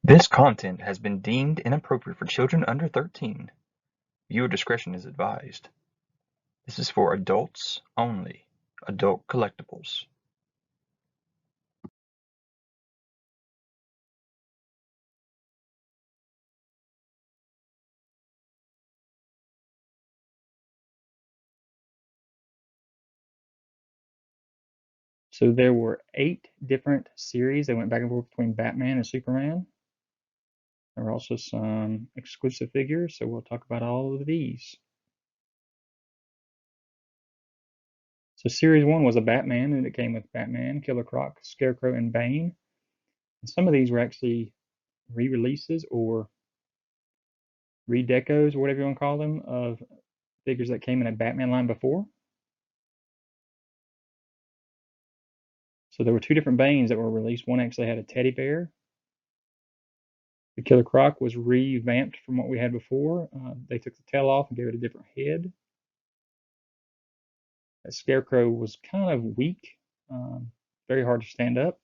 This content has been deemed inappropriate for children under 13. Viewer discretion is advised. This is for adults only. Adult collectibles. So there were 8 different series that went back and forth between Batman and Superman. There were also some exclusive figures, so we'll talk about all of these. So Series 1 was a Batman, and it came with Batman, Killer Croc, Scarecrow, and Bane. And some of these were actually re-releases or redecos, or whatever you want to call them, of figures that came in a Batman line before. So there were 2 different Banes that were released. One actually had a teddy bear. The Killer Croc was revamped from what we had before. They took the tail off and gave it a different head. That Scarecrow was kind of weak, very hard to stand up,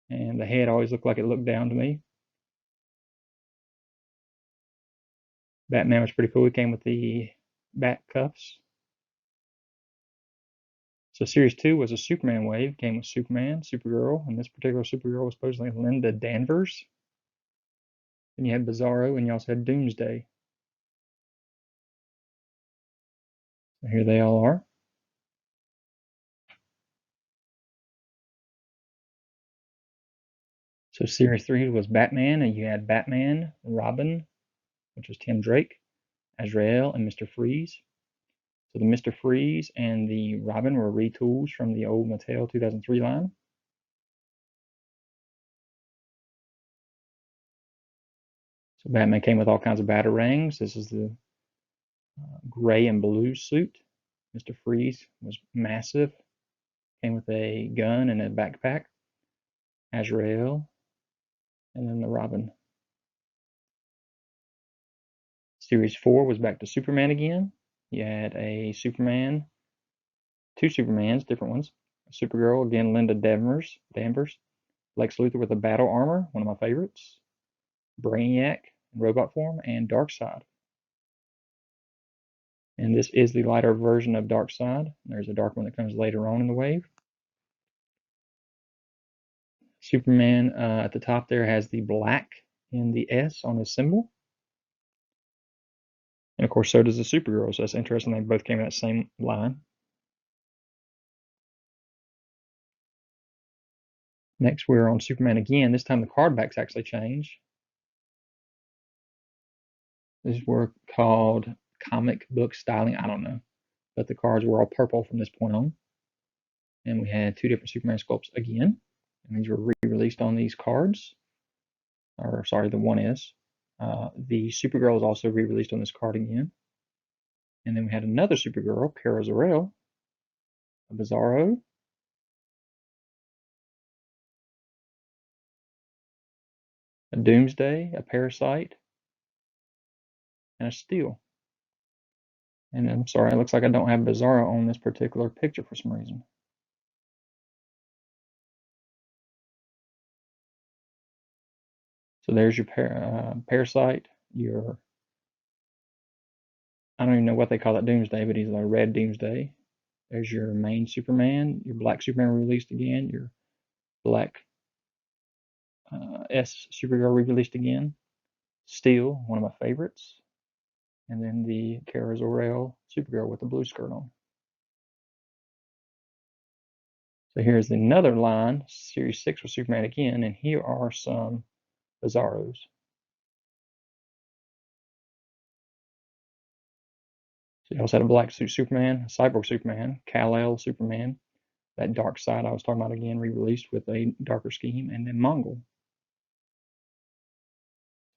and the head always looked like it looked down to me. Batman was pretty cool. He came with the bat cuffs. So Series 2 was a Superman wave. Came with Superman, Supergirl, and this particular Supergirl was supposedly Linda Danvers. Then you had Bizarro, and you also had Doomsday. So here they all are. So Series 3 was Batman, and you had Batman, Robin, which was Tim Drake, Azrael, and Mr. Freeze. So the Mr. Freeze and the Robin were retools from the old Mattel 2003 line. So Batman came with all kinds of batarangs. This is the gray and blue suit. Mr. Freeze was massive. Came with a gun and a backpack. Azrael, and then the Robin. Series 4 was back to Superman again. You had a Superman, 2 Supermans, different ones. Supergirl, again, Linda Danvers. Lex Luthor with a battle armor, one of my favorites. Brainiac in robot form, and Darkseid. And this is the lighter version of Darkseid. There's a dark one that comes later on in the wave. Superman at the top there has the black in the S on his symbol. And of course, so does the Supergirl. So that's interesting. They both came in that same line. Next, we're on Superman again. This time the card backs actually change. These were called comic book styling. I don't know. But the cards were all purple from this point on. And we had 2 different Superman sculpts again. And these were re-released on these cards. Or, sorry, the one is. The Supergirl is also re-released on this card again. And then we had another Supergirl, Zor-El, a Bizarro, a Doomsday, a Parasite, and a Steel. And I'm sorry, it looks like I don't have Bizarro on this particular picture for some reason. So there's your Parasite, your, I don't even know what they call that Doomsday, but he's a red Doomsday. There's your main Superman, your black Superman released again, your black S Supergirl re-released again, Steel, one of my favorites, and then the Zor-El Supergirl with the blue skirt on. So here's another line, Series 6 with Superman again, and here are some Bizarros. So you also had a black suit Superman, a Cyborg Superman, Kal-El Superman, that Darkseid I was talking about again, re-released with a darker scheme, and then Mongul.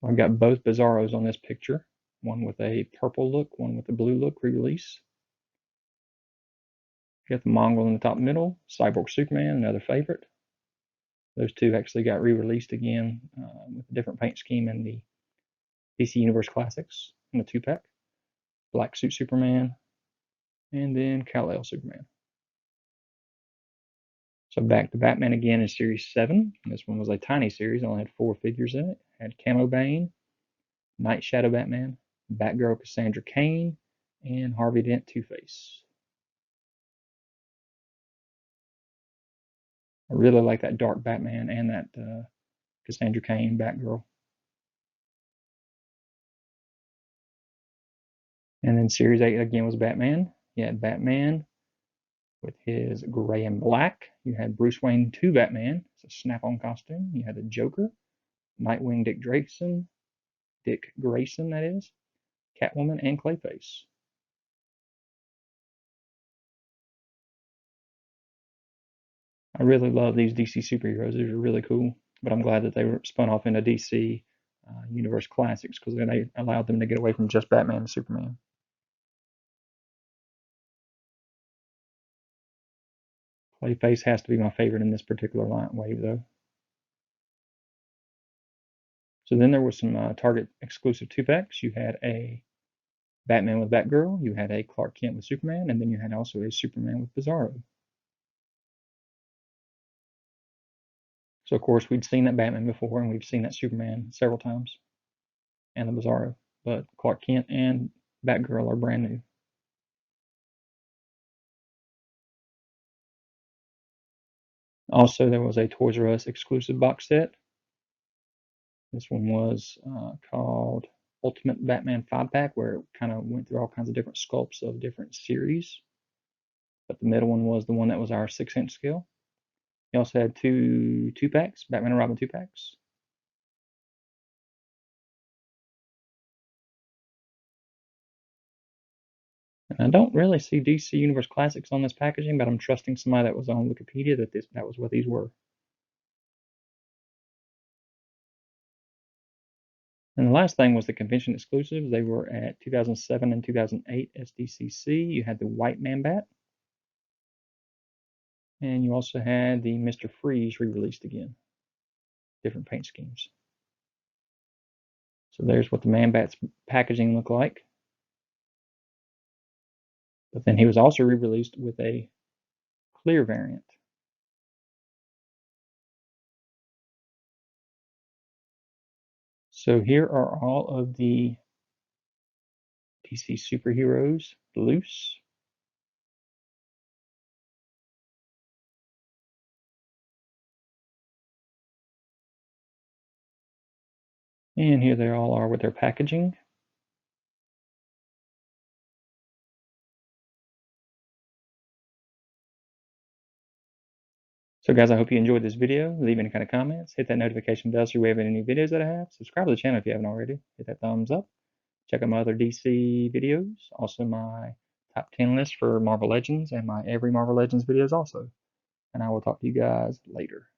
So I've got both Bizarros on this picture, one with a purple look, one with a blue look, re-release. You got the Mongul in the top middle, Cyborg Superman, another favorite. Those 2 actually got re-released again with a different paint scheme in the DC Universe Classics in the 2-pack. Black suit Superman, and then Kal-El Superman. So back to Batman again in Series 7. This one was a tiny series, only had 4 figures in it. Had Camo Bane, Knightshadow Batman, Batgirl Cassandra Cain, and Harvey Dent Two-Face. I really like that dark Batman and that Cassandra Cain Batgirl. And then Series 8 again was Batman. You had Batman with his gray and black. You had Bruce Wayne 2 Batman. It's a snap-on costume. You had the Joker, Nightwing Dick Grayson, that is, Catwoman, and Clayface. I really love these DC superheroes. These are really cool, but I'm glad that they were spun off into DC Universe Classics because they allowed them to get away from just Batman and Superman. Clayface has to be my favorite in this particular wave, though. So then there was some Target exclusive 2-packs. You had a Batman with Batgirl, you had a Clark Kent with Superman, and then you had also a Superman with Bizarro. So of course we'd seen that Batman before, and we've seen that Superman several times, and the Bizarro. But Clark Kent and Batgirl are brand new. Also, there was a Toys R Us exclusive box set. This one was called Ultimate Batman 5-pack, where it kind of went through all kinds of different sculpts of different series. But the middle one was the one that was our 6-inch scale. You also had two 2-packs, Batman and Robin 2-packs. And I don't really see DC Universe Classics on this packaging, but I'm trusting somebody that was on Wikipedia that was what these were. And the last thing was the convention exclusives. They were at 2007 and 2008 SDCC. You had the White Man Bat. And you also had the Mr. Freeze re-released again. Different paint schemes. So there's what the Man Bat's packaging looked like. But then he was also re-released with a clear variant. So here are all of the DC superheroes loose. And here they all are with their packaging. So guys, I hope you enjoyed this video. Leave any kind of comments. Hit that notification bell so you have any new videos that I have. Subscribe to the channel if you haven't already. Hit that thumbs up. Check out my other DC videos. Also my top 10 list for Marvel Legends and my every Marvel Legends videos also. And I will talk to you guys later.